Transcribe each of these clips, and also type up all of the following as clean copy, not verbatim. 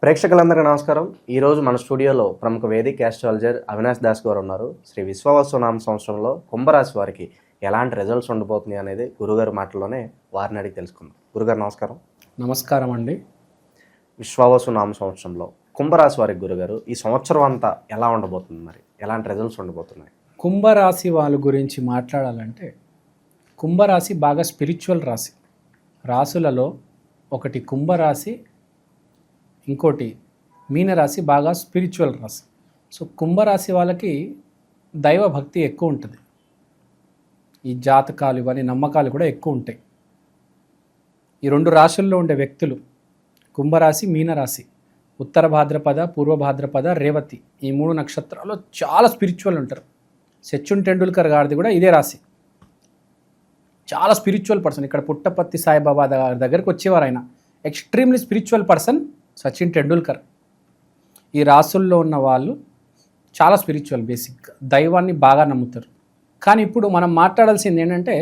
ప్రేక్షకులందరికీ నమస్కారం. ఈరోజు మన స్టూడియోలో ప్రముఖ వేదిక ఆస్ట్రాలజర్ అవినాష్ దాస్ గారు ఉన్నారు. శ్రీ విశ్వావసునామ సంవత్సరంలో కుంభరాశి వారికి ఎలాంటి రిజల్ట్స్ ఉండబోతున్నాయి అనేది గురుగారి మాటల్లోనే వారిని అడిగి తెలుసుకుందాం. గురుగారు నమస్కారం. నమస్కారం అండి. విశ్వావసునామ సంవత్సరంలో కుంభరాశి వారికి గురుగారు ఈ సంవత్సరం అంతా ఎలా ఉండబోతుంది, మరి ఎలాంటి రిజల్ట్స్ ఉండబోతున్నాయి? కుంభరాశి వాళ్ళ గురించి మాట్లాడాలంటే కుంభరాశి బాగా స్పిరిచువల్ రాశి. రాశులలో ఒకటి కుంభరాశి, ఇంకోటి మీనరాశి బాగా స్పిరిచువల్ రాశి. సో కుంభరాశి వాళ్ళకి దైవ భక్తి ఎక్కువ ఉంటుంది. ఈ జాతకాలు ఇవన్నీ నమ్మకాలు కూడా ఎక్కువ ఉంటాయి. ఈ రెండు రాశుల్లో ఉండే వ్యక్తులు కుంభరాశి, మీనరాశి, ఉత్తర భాద్రపద, పూర్వ భాద్రపద, రేవతి, ఈ 3 నక్షత్రాలు చాలా స్పిరిచువల్ ఉంటారు. సచిన్ టెండూల్కర్ గారిది కూడా ఇదే రాశి. చాలా స్పిరిచువల్ పర్సన్. ఇక్కడ పుట్టపర్తి సాయిబాబా దగ్గరికి వచ్చేవారు. ఆయన extremely spiritual person Sachin Tendulkar. ఈ రాసుల్లో ఉన్న వాళ్ళు చాలా స్పిరిచువల్, బేసిక్గా దైవాన్ని బాగా నమ్ముతారు. కానీ ఇప్పుడు మనం మాట్లాడాల్సింది ఏంటంటే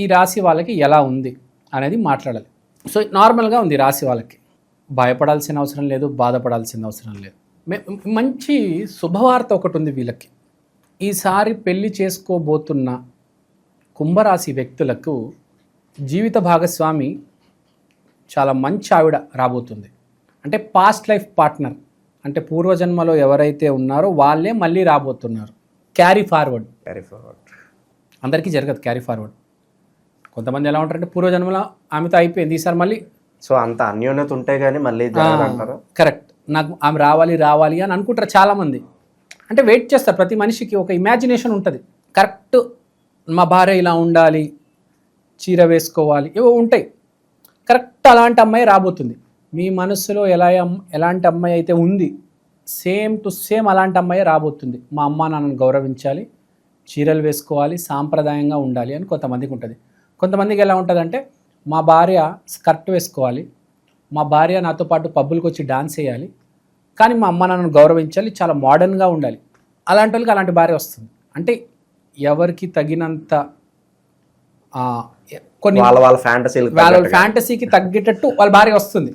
ఈ రాశి వాళ్ళకి ఎలా ఉంది అనేది మాట్లాడాలి. సో నార్మల్గా ఉంది రాశి వాళ్ళకి. భయపడాల్సిన అవసరం లేదు, బాధపడాల్సిన అవసరం లేదు. మంచి శుభవార్త ఒకటి ఉంది వీళ్ళకి. ఈసారి పెళ్లి చేసుకోబోతున్న కుంభరాశి వ్యక్తులకు జీవిత భాగస్వామి చాలా మంచి ఆవిడ రాబోతుంది. అంటే పాస్ట్ లైఫ్ పార్ట్నర్, అంటే పూర్వజన్మలో ఎవరైతే ఉన్నారో వాళ్ళే మళ్ళీ రాబోతున్నారు. క్యారీ ఫార్వర్డ్ అందరికీ జరగదు. క్యారీ ఫార్వర్డ్ కొంతమంది ఎలా ఉంటారంటే పూర్వజన్మలో ఆమెతో అయిపోయింది, ఈసారి మళ్ళీ. సో అంత అన్యోన్యత ఉంటే కానీ మళ్ళీ కరెక్ట్, నాకు ఆమె రావాలి అని అనుకుంటారు చాలామంది. అంటే వెయిట్ చేస్తారు. ప్రతి మనిషికి ఒక ఇమాజినేషన్ ఉంటుంది. కరెక్ట్ మా భార్య ఇలా ఉండాలి, చీర వేసుకోవాలి, ఏవో ఉంటాయి. కరెక్ట్ అలాంటి అమ్మాయి రాబోతుంది. మీ మనసులో ఎలాంటి అమ్మాయి అయితే ఉంది, సేమ్ టు సేమ్ అలాంటి అమ్మాయి రాబోతుంది. మా అమ్మ నాన్నను గౌరవించాలి, చీరలు వేసుకోవాలి, సాంప్రదాయంగా ఉండాలి అని కొంతమందికి ఉంటుంది. కొంతమందికి ఎలా ఉంటుందంటే మా భార్య స్కర్ట్ వేసుకోవాలి, మా భార్య నాతో పాటు పబ్బులకు వచ్చి డాన్స్ చేయాలి, కానీ మా అమ్మ నాన్నను గౌరవించాలి, చాలా మోడర్న్గా ఉండాలి. అలాంటి వాళ్ళకి అలాంటి భార్య వస్తుంది. అంటే ఎవరికి తగినంత కొన్ని వాళ్ళ ఫ్యాంటసీకి తగ్గేటట్టు వాళ్ళ భార్య వస్తుంది.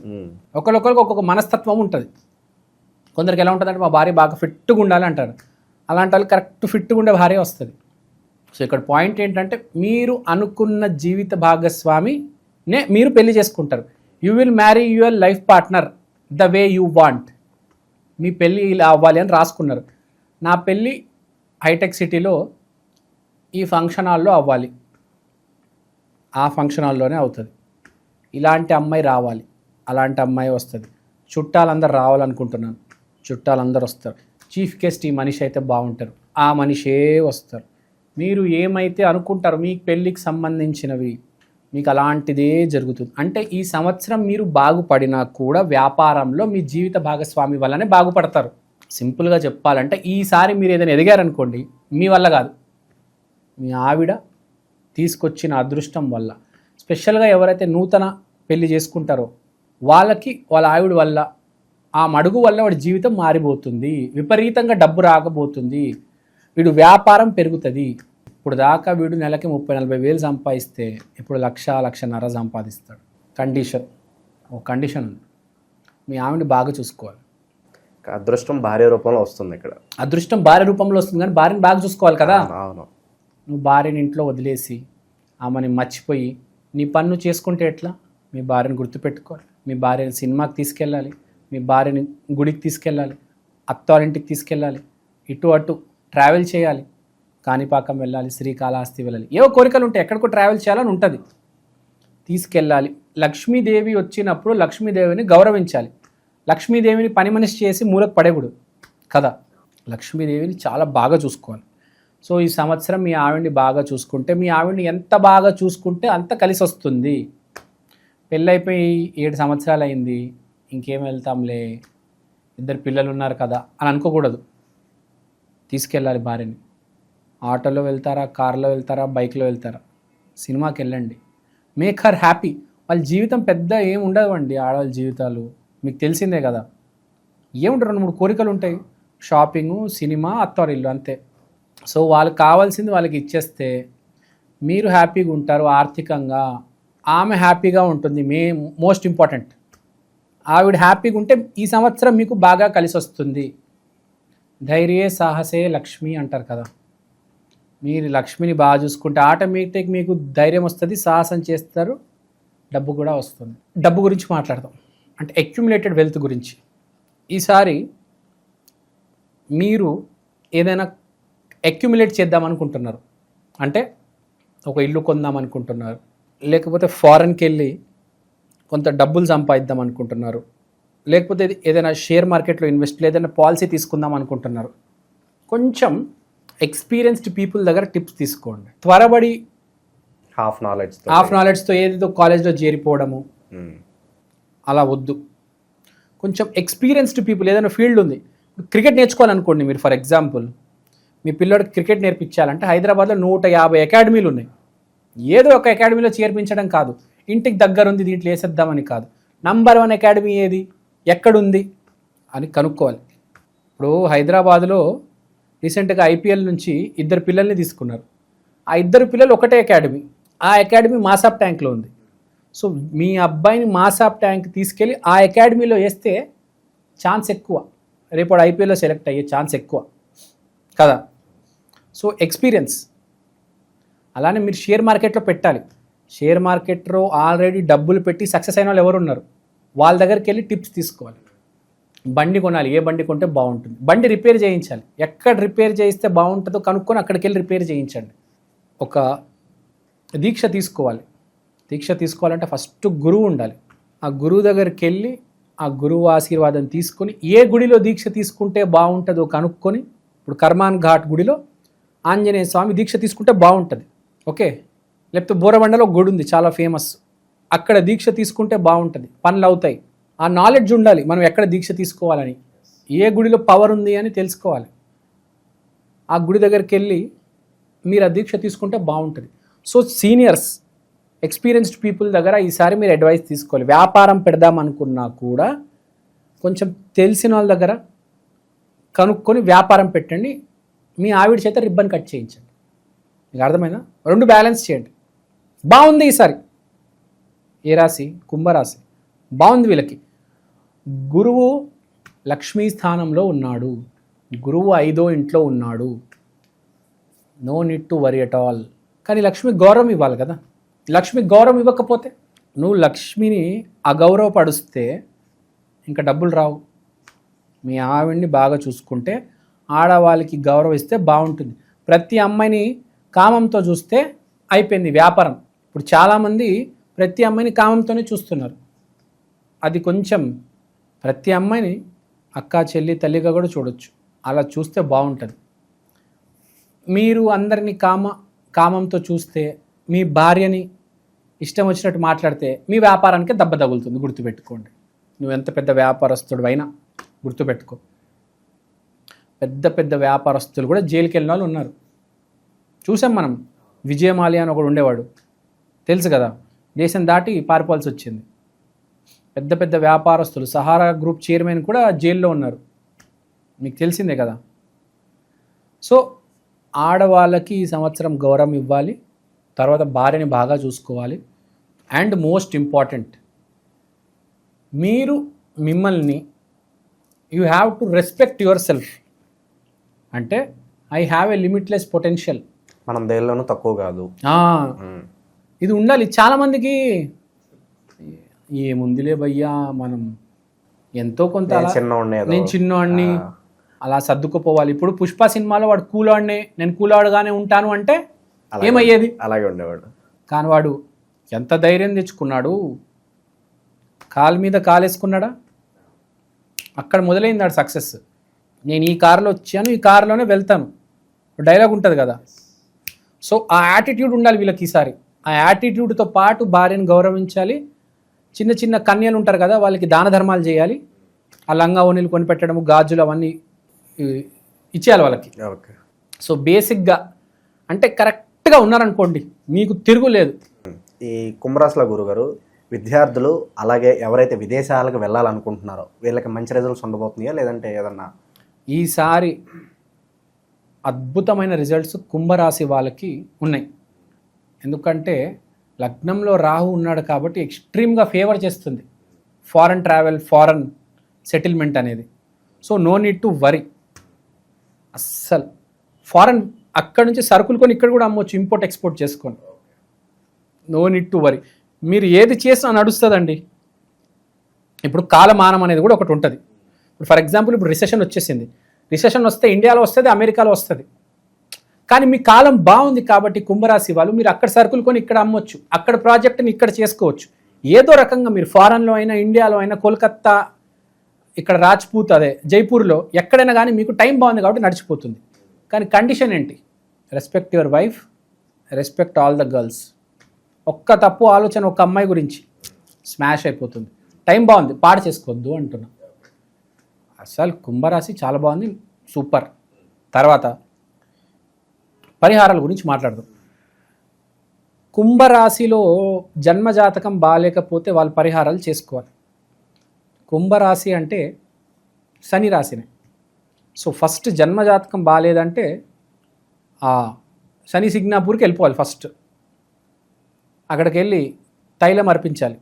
ఒకరికొకరికి ఒక్కొక్క మనస్తత్వం ఉంటుంది. కొందరికి ఎలా ఉంటుందంటే మా భార్య బాగా ఫిట్గా ఉండాలి అంటారు. అలాంటి వాళ్ళు కరెక్ట్ ఫిట్గా ఉండే భార్య వస్తుంది. సో ఇక్కడ పాయింట్ ఏంటంటే మీరు అనుకున్న జీవిత భాగస్వామినే మీరు పెళ్లి చేసుకుంటారు. You will marry your life partner the way you want. మీ పెళ్ళి ఇలా అవ్వాలి అని రాసుకున్నారు. నా పెళ్ళి హైటెక్ సిటీలో ఈ ఫంక్షన్ హాల్లో అవ్వాలి, ఆ ఫంక్షన్ హాల్లోనే అవుతుంది. ఇలాంటి అమ్మాయి రావాలి, అలాంటి అమ్మాయి వస్తుంది. చుట్టాలందరూ రావాలనుకుంటున్నాను, చుట్టాలందరూ వస్తారు. చీఫ్ గెస్ట్ ఈ మనిషి అయితే బాగుంటారు, ఆ మనిషే వస్తారు. మీరు ఏమైతే అనుకుంటారో మీ పెళ్ళికి సంబంధించినవి మీకు అలాంటిదే జరుగుతుంది. అంటే ఈ సంవత్సరం మీరు బాగుపడినా కూడా వ్యాపారంలో మీ జీవిత భాగస్వామి వల్లనే బాగుపడతారు. సింపుల్గా చెప్పాలంటే ఈసారి మీరు ఏదైనా ఎదిగారనుకోండి, మీ వల్ల కాదు, మీ ఆవిడ తీసుకొచ్చిన అదృష్టం వల్ల. స్పెషల్గా ఎవరైతే నూతన పెళ్లి చేసుకుంటారో వాళ్ళకి వాళ్ళ ఆవిడ వల్ల, ఆ మడుగు వల్ల వాడి జీవితం మారిపోతుంది. విపరీతంగా డబ్బు రాకపోతుంది, వీడు వ్యాపారం పెరుగుతుంది. ఇప్పుడు దాకా వీడు నెలకి 30-40 వేలు సంపాదిస్తే ఇప్పుడు 1,00,000-1,50,000 సంపాదిస్తాడు. ఒక కండిషన్ ఉంది, మీ ఆవిడని బాగా చూసుకోవాలి. అదృష్టం భార్య రూపంలో వస్తుంది. ఇక్కడ అదృష్టం భార్య రూపంలో వస్తుంది, కానీ భార్యని బాగా చూసుకోవాలి కదా. నువ్వు భార్యని ఇంట్లో వదిలేసి ఆమెని మర్చిపోయి నీ పన్ను చేసుకుంటే ఎట్లా? మీ భార్యను గుర్తుపెట్టుకోవాలి, మీ భార్యని సినిమాకి తీసుకెళ్ళాలి, మీ భార్యని గుడికి తీసుకెళ్ళాలి, అత్తారింటికి తీసుకెళ్ళాలి, ఇటు అటు ట్రావెల్ చేయాలి, కాణిపాకం వెళ్ళాలి, శ్రీకాళహస్తి వెళ్ళాలి, ఏవో కోరికలు ఉంటాయి, ఎక్కడికో ట్రావెల్ చేయాలని ఉంటుంది, తీసుకెళ్ళాలి. లక్ష్మీదేవి వచ్చినప్పుడు లక్ష్మీదేవిని గౌరవించాలి. లక్ష్మీదేవిని పని మనిషి చేసి మూలకు పడేకూడదు కదా. లక్ష్మీదేవిని చాలా బాగా చూసుకోవాలి. సో ఈ సంవత్సరం మీ ఆవిడ్ని బాగా చూసుకుంటే, మీ ఆవిడ్ని ఎంత బాగా చూసుకుంటే అంత కలిసి వస్తుంది. పెళ్ళైపోయి 7 సంవత్సరాలు అయింది, ఇంకేం వెళ్తాంలే, 2 పిల్లలు ఉన్నారు కదా అని అనుకోకూడదు. తీసుకెళ్ళాలి భార్యని. ఆటోలో వెళ్తారా, కారులో వెళ్తారా, బైక్లో వెళ్తారా, సినిమాకి వెళ్ళండి. Make her happy. వాళ్ళ జీవితం పెద్ద ఏమి ఉండదు అండి. ఆడవాళ్ళ జీవితాలు మీకు తెలిసిందే కదా. ఏముంటారు, 2-3 కోరికలు ఉంటాయి, షాపింగు, సినిమా, అత్తారిల్లు, అంతే. సో వాళ్ళకి కావాల్సింది వాళ్ళకి ఇచ్చేస్తే మీరు హ్యాపీగా ఉంటారు ఆర్థికంగా, ఆమె హ్యాపీగా ఉంటుంది. మోస్ట్ ఇంపార్టెంట్ ఆవిడ హ్యాపీగా ఉంటే ఈ సంవత్సరం మీకు బాగా కలిసి వస్తుంది. ధైర్యే సాహసే లక్ష్మి అంటారు కదా. మీరు లక్ష్మిని బాగా చూసుకుంటే ఆటోమేటిక్ మీకు ధైర్యం వస్తుంది, సాహసం చేస్తారు, డబ్బు కూడా వస్తుంది. డబ్బు గురించి మాట్లాడదాం, అంటే అక్యుములేటెడ్ వెల్త్ గురించి. ఈసారి మీరు ఏదైనా అక్యుములేట్ చేద్దాం అనుకుంటున్నారు, అంటే ఒక ఇల్లు కొందాం అనుకుంటున్నారు, లేకపోతే ఫారెన్కి వెళ్ళి కొంత డబ్బులు సంపాదిద్దాం అనుకుంటున్నారు, లేకపోతే ఏదైనా షేర్ మార్కెట్లో ఇన్వెస్ట్, ఏదైనా పాలసీ తీసుకుందాం అనుకుంటున్నారు, కొంచెం ఎక్స్పీరియన్స్డ్ పీపుల్ దగ్గర టిప్స్ తీసుకోండి. త్వరబడి హాఫ్ నాలెడ్జ్తో ఏదేదో కాలేజ్లో చేరిపోవడము అలా వద్దు. కొంచెం ఎక్స్పీరియన్స్డ్ పీపుల్, ఏదైనా ఫీల్డ్ ఉంది, క్రికెట్ నేర్చుకోవాలనుకోండి మీరు. ఫర్ ఎగ్జాంపుల్ మీ పిల్లడికి క్రికెట్ నేర్పించాలంటే హైదరాబాద్లో 150 అకాడమీలు ఉన్నాయి. ఏదో ఒక అకాడమీలో చేర్పించడం కాదు, ఇంటికి దగ్గరుంది దీంట్లో వేసేద్దామని కాదు. నంబర్ 1 అకాడమీ ఏది, ఎక్కడుంది అని కనుక్కోవాలి. ఇప్పుడు హైదరాబాద్లో రీసెంట్గా ఐపీఎల్ నుంచి 2 పిల్లల్ని తీసుకున్నారు. ఆ 2 పిల్లలు ఒకటే అకాడమీ, ఆ అకాడమీ మాసాప్ ట్యాంక్లో ఉంది. సో మీ అబ్బాయిని మాసాప్ ట్యాంక్ తీసుకెళ్ళి ఆ అకాడమీలో వేస్తే ఛాన్స్ ఎక్కువ, రేపు ఐపీఎల్లో సెలెక్ట్ అయ్యే ఛాన్స్ ఎక్కువ కదా. So experience. అలానే మీరు షేర్ మార్కెట్లో పెట్టాలి. షేర్ మార్కెట్లో ఆల్రెడీ డబ్బులు పెట్టి సక్సెస్ అయిన వాళ్ళు ఎవరు ఉన్నారు, వాళ్ళ దగ్గరికి వెళ్ళి టిప్స్ తీసుకోవాలి. బండి కొనాలి, ఏ బండి కొంటే బాగుంటుంది, బండి రిపేర్ చేయించాలి, ఎక్కడ రిపేర్ చేయిస్తే బాగుంటుందో కనుక్కొని అక్కడికి వెళ్ళి రిపేర్ చేయించండి. ఒక దీక్ష తీసుకోవాలి. దీక్ష తీసుకోవాలంటే ఫస్ట్ గురువు ఉండాలి. ఆ గురువు దగ్గరికి వెళ్ళి ఆ గురువు ఆశీర్వాదం తీసుకొని ఏ గుడిలో దీక్ష తీసుకుంటే బాగుంటుందో కనుక్కొని, ఇప్పుడు కర్మాన్ ఘాట్ గుడిలో ఆంజనేయ స్వామి దీక్ష తీసుకుంటే బాగుంటుంది, ఓకే. లేకపోతే బోరబండలో గుడి ఉంది చాలా ఫేమస్, అక్కడ దీక్ష తీసుకుంటే బాగుంటుంది, పనులు అవుతాయి. ఆ నాలెడ్జ్ ఉండాలి, మనం ఎక్కడ దీక్ష తీసుకోవాలని, ఏ గుడిలో పవర్ ఉంది అని తెలుసుకోవాలి. ఆ గుడి దగ్గరికి వెళ్ళి మీరు ఆ దీక్ష తీసుకుంటే బాగుంటుంది. సో సీనియర్స్, ఎక్స్పీరియన్స్డ్ పీపుల్ దగ్గర ఈసారి మీరు అడ్వైస్ తీసుకోవాలి. వ్యాపారం పెడదాం అనుకున్నా కూడా కొంచెం తెలిసిన వాళ్ళ దగ్గర కనుక్కొని వ్యాపారం పెట్టండి. మీ ఆవిడ చేత రిబ్బన్ కట్ చేయించండి. మీకు అర్థమైందా? 2 బ్యాలెన్స్ చేయండి. బాగుంది ఈసారి. ఏ రాశి? కుంభరాశి. బాగుంది వీళ్ళకి. గురువు లక్ష్మీ స్థానంలో ఉన్నాడు, గురువు 5వ ఇంట్లో ఉన్నాడు. No need to worry at all. కానీ లక్ష్మి గౌరవం ఇవ్వాలి కదా. లక్ష్మి గౌరవం ఇవ్వకపోతే, నువ్వు లక్ష్మిని అగౌరవపరుస్తే ఇంకా డబ్బులు రావు. మీ ఆవిడ్ని బాగా చూసుకుంటే, ఆడవాళ్ళకి గౌరవం ఇస్తే బాగుంటుంది. ప్రతి అమ్మాయిని కామంతో చూస్తే అయిపోయింది వ్యాపారం. ఇప్పుడు చాలామంది ప్రతి అమ్మాయిని కామంతోనే చూస్తున్నారు. అది కొంచెం ప్రతి అమ్మాయిని అక్క, చెల్లి, తల్లిగా కూడా చూడొచ్చు. అలా చూస్తే బాగుంటుంది. మీరు అందరినీ కామంతో చూస్తే, మీ భార్యని ఇష్టం వచ్చినట్టు మాట్లాడితే మీ వ్యాపారానికి దెబ్బ తగులుతుంది. గుర్తుపెట్టుకోండి. నువ్వు ఎంత పెద్ద వ్యాపారస్తుడు అయినా గుర్తుపెట్టుకో. పెద్ద పెద్ద వ్యాపారస్తులు కూడా జైలుకి వెళ్ళిన వాళ్ళు ఉన్నారు. చూసాం మనం. విజయమాల్య అని ఒకడు ఉండేవాడు, తెలుసు కదా, దేశం దాటి పారిపోవాల్సి వచ్చింది. పెద్ద పెద్ద వ్యాపారస్తులు, సహారా గ్రూప్ చైర్మన్ కూడా జైల్లో ఉన్నారు, మీకు తెలిసిందే కదా. సో ఆడవాళ్ళకి ఈ సంవత్సరం గౌరవం ఇవ్వాలి, తర్వాత భార్యని బాగా చూసుకోవాలి. అండ్ మోస్ట్ ఇంపార్టెంట్, మీరు మిమ్మల్ని you have to respect yourself. అంటే I have a limitless potential, మనం దేనిలోనూ తక్కువ కాదు, ఇది ఉండాలి. చాలామందికి ఏముందిలే భయ్యా, మనం ఎంతో కొంత నేను చిన్నవాడిని అలా సర్దుకుపోవాలి. ఇప్పుడు పుష్ప సినిమాలో వాడు కూలవాడినే, నేను కూలవాడుగానే ఉంటాను అంటే ఏమయ్యేది? అలాగే ఉండేవాడు. కానీ వాడు ఎంత ధైర్యం తెచ్చుకున్నాడు, కాలు మీద కాలేసుకున్నాడా, అక్కడ మొదలైంది వాడు సక్సెస్. నేను ఈ కారులో వచ్చాను, ఈ కారులోనే వెళ్తాను, డైలాగ్ ఉంటుంది కదా. సో ఆ యాటిట్యూడ్ ఉండాలి వీళ్ళకి ఈసారి. ఆ యాటిట్యూడ్తో పాటు భార్యను గౌరవించాలి. చిన్న చిన్న కన్యలు ఉంటారు కదా, వాళ్ళకి దాన ధర్మాలు చేయాలి. ఆ లంగా ఓనీలు కొనిపెట్టడము, గాజులు అవన్నీ ఇచ్చేయాలి వాళ్ళకి. సో బేసిక్గా అంటే కరెక్ట్గా ఉన్నారనుకోండి, మీకు తిరుగులేదు. ఈ కుంభరాశిలో గురుగారు, విద్యార్థులు అలాగే ఎవరైతే విదేశాలకు వెళ్ళాలనుకుంటున్నారో వీళ్ళకి మంచి రిజల్ట్స్ ఉండబోతున్నాయా, లేదంటే ఏదన్నా? ఈసారి అద్భుతమైన రిజల్ట్స్ కుంభరాశి వాళ్ళకి ఉన్నాయి. ఎందుకంటే లగ్నంలో రాహు ఉన్నాడు కాబట్టి ఎక్స్ట్రీమ్గా ఫేవర్ చేస్తుంది. ఫారెన్ ట్రావెల్, ఫారెన్ సెటిల్మెంట్ అనేది. So no need to worry. అస్సలు ఫారెన్ అక్కడ నుంచి సరుకులు కొని ఇక్కడ కూడా అమ్మవచ్చు, ఇంపోర్ట్ ఎక్స్పోర్ట్ చేసుకొని. No need to worry. మీరు ఏది చేసినా నడుస్తుందండి. ఇప్పుడు కాలమానం అనేది కూడా ఒకటి ఉంటుంది. ఇప్పుడు ఫర్ ఎగ్జాంపుల్ ఇప్పుడు రిసెషన్ వచ్చేసింది. రిసెషన్ వస్తే ఇండియాలో వస్తుంది, అమెరికాలో వస్తుంది. కానీ మీ కాలం బాగుంది కాబట్టి కుంభరాశి వాళ్ళు మీరు అక్కడ సరుకులు కొని ఇక్కడ అమ్మొచ్చు, అక్కడ ప్రాజెక్ట్ని ఇక్కడ చేసుకోవచ్చు. ఏదో రకంగా మీరు ఫారెన్లో అయినా, ఇండియాలో అయినా, కోల్కత్తా, ఇక్కడ రాజ్పూత్, అదే జైపూర్లో ఎక్కడైనా కానీ మీకు టైం బాగుంది కాబట్టి నడిచిపోతుంది. కానీ కండిషన్ ఏంటి? Respect your wife, respect all the girls. ఒక్క తప్పు ఆలోచన ఒక అమ్మాయి గురించి స్మాష్ అయిపోతుంది. టైం బాగుంది, పాడు చేసుకోవద్దు అంటున్నా. అసలు కుంభరాశి చాలా బాగుంది, సూపర్. తర్వాత పరిహారాల గురించి మాట్లాడదాం. కుంభరాశిలో జన్మజాతకం బాగాలేకపోతే వాళ్ళు పరిహారాలు చేసుకోవాలి. కుంభరాశి అంటే శని రాశినే. సో ఫస్ట్ జన్మజాతకం బాగాలేదంటే ఆ శని సిగ్నాపూర్కి వెళ్ళిపోవాలి. ఫస్ట్ అక్కడికి వెళ్ళి తైలం అర్పించాలి.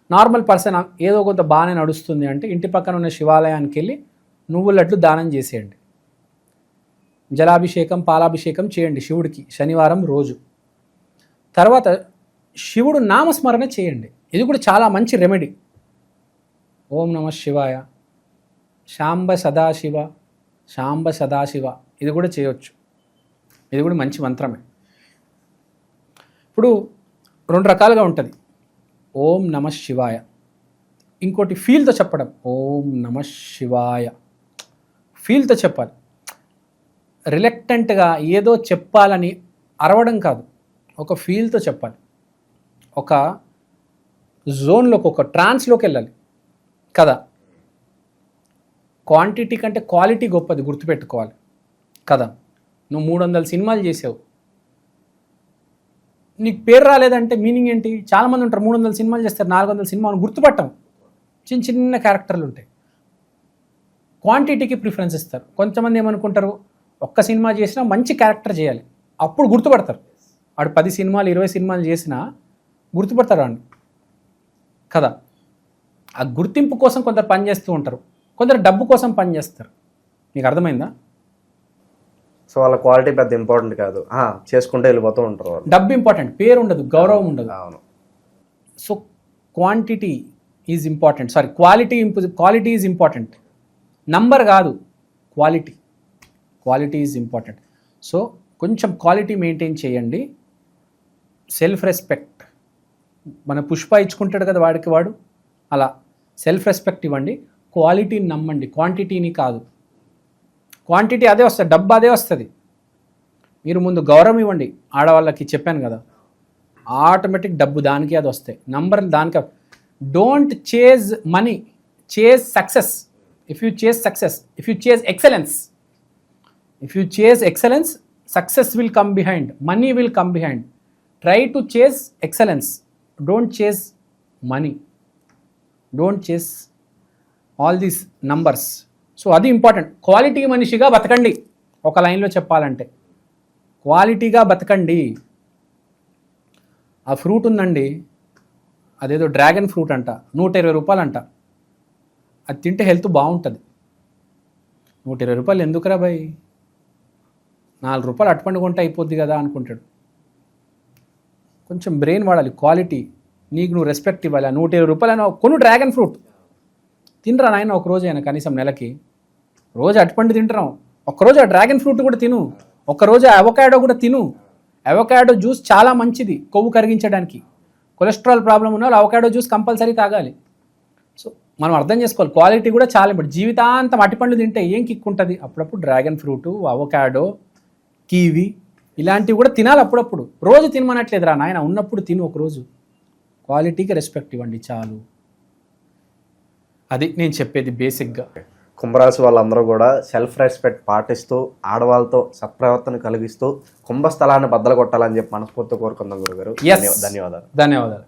నార్మల్ పర్సన్ ఏదో కొంత బాగానే నడుస్తుంది అంటే ఇంటి పక్కన ఉన్న శివాలయానికి వెళ్ళి నువ్వుల లడ్లు దానం చేసేయండి. జలాభిషేకం, పాలాభిషేకం చేయండి శివుడికి శనివారం రోజు. తర్వాత శివుడు నామస్మరణ చేయండి. ఇది కూడా చాలా మంచి రెమెడీ. ఓం నమ శివాయ, శాంబ సదాశివ, శాంబ సదాశివ, ఇది కూడా చేయొచ్చు. ఇది కూడా మంచి మంత్రమే. ఇప్పుడు రెండు రకాలుగా ఉంటుంది. ఓం నమ శివాయ, ఇంకోటి ఫీల్తో చెప్పడం. ఓం నమ శివాయ ఫీల్తో చెప్పాలి. రిలక్టెంట్గా ఏదో చెప్పాలని అరవడం కాదు, ఒక ఫీల్తో చెప్పాలి. ఒక జోన్లోకి, ఒక ట్రాన్స్లోకి వెళ్ళాలి కదా. క్వాంటిటీ కంటే క్వాలిటీ గొప్పది, గుర్తుపెట్టుకోవాలి కదా. నువ్వు 300 సినిమాలు చేసావు, నీకు పేరు రాలేదంటే మీనింగ్ ఏంటి? చాలామంది ఉంటారు 300 సినిమాలు చేస్తారు, 400 సినిమాలు గుర్తుపట్టం. చిన్న చిన్న క్యారెక్టర్లు ఉంటాయి. క్వాంటిటీకి ప్రిఫరెన్స్ ఇస్తారు. కొంతమంది ఏమనుకుంటారు, ఒక్క సినిమా చేసినా మంచి క్యారెక్టర్ చేయాలి, అప్పుడు గుర్తుపడతారు. వాడు 10 సినిమాలు 20 సినిమాలు చేసినా గుర్తుపడతారు వాడిని కదా. ఆ గుర్తింపు కోసం కొందరు పని చేస్తూ ఉంటారు, కొందరు డబ్బు కోసం పని చేస్తారు. నీకు అర్థమైందా? సో వాళ్ళ క్వాలిటీ పెద్ద ఇంపార్టెంట్ కాదు, చేసుకుంటే వెళ్ళిపోతూ ఉంటారు వాళ్ళు. డబ్బు ఇంపార్టెంట్, పేరు ఉండదు, గౌరవం ఉండదు. అవును. So quantity is important, sorry quality is important. Number కాదు, క్వాలిటీ ఈజ్ ఇంపార్టెంట్. సో కొంచెం క్వాలిటీ మెయింటైన్ చేయండి. సెల్ఫ్ రెస్పెక్ట్, మన పుష్ప ఇచ్చుకుంటాడు కదా వాడికి వాడు, అలా సెల్ఫ్ రెస్పెక్ట్ ఇవ్వండి. క్వాలిటీని నమ్మండి, క్వాంటిటీని కాదు. క్వాంటిటీ అదే వస్తుంది, డబ్బు అదే వస్తుంది. మీరు ముందు గౌరవం ఇవ్వండి. ఆడవాళ్ళకి చెప్పాను కదా, ఆటోమేటిక్ డబ్బు దానికి అది వస్తాయి, నంబర్ దానికి. Don't chase money, chase success. If you chase excellence, success will come behind, money will come behind. Try to chase excellence, don't chase money, don't chase all these numbers. So అది important. Quality మనిషిగా బతకండి. ఒక లైన్లో చెప్పాలంటే క్వాలిటీగా బతకండి. ఆ fruit ఉందండి, అదేదో డ్రాగన్ ఫ్రూట్ అంట, 120 రూపాయలు అంట. అది తింటే హెల్త్ బాగుంటుంది. 120 రూపాయలు ఎందుకురా బాయ్, 4 రూపాయలు అటుపండు కొంటే అయిపోద్ది కదా అనుకుంటాడు. కొంచెం బ్రెయిన్ వాడాలి. క్వాలిటీ, నీకు నువ్వు రెస్పెక్ట్ ఇవ్వాలి. 120 రూపాయలు కొను డ్రాగన్ ఫ్రూట్ తినరా నాయన, ఒక రోజు అయినా కనీసం నెలకి. రోజు అటుపండు తింటున్నావు, ఒక్కరోజు ఆ డ్రాగన్ ఫ్రూట్ కూడా తిను, ఒక్కరోజు అవకాడో కూడా తిను. అవకాడో జ్యూస్ చాలా మంచిది కొవ్వు కరిగించడానికి. కొలెస్ట్రాల్ ప్రాబ్లం ఉన్న వాళ్ళు అవకాడో జ్యూస్ కంపల్సరీ తాగాలి. సో మనం అర్థం చేసుకోవాలి, క్వాలిటీ కూడా చాలా ఇంపార్టెంట్. జీవితాంతం అటిపండ్లు తింటే ఏం కిక్ ఉంటుంది? అప్పుడప్పుడు డ్రాగన్ ఫ్రూటు, అవకాడో, కీవి ఇలాంటివి కూడా తినాలి అప్పుడప్పుడు. రోజు తినమనట్లేదురా నాయన, ఉన్నప్పుడు తిను ఒకరోజు. క్వాలిటీకి రెస్పెక్ట్ ఇవ్వండి చాలు. అది నేను చెప్పేది బేసిక్గా. కుంభరాశి వాళ్ళందరూ కూడా సెల్ఫ్ రెస్పెక్ట్ పాటిస్తూ ఆడవాళ్ళతో సత్ప్రవర్తన కలిగిస్తూ కుంభస్థలాన్ని బద్దలు కొట్టాలని చెప్పి మనస్ఫూర్తిగా కోరుకుందాం గురుగారు. ధన్యవాదాలు.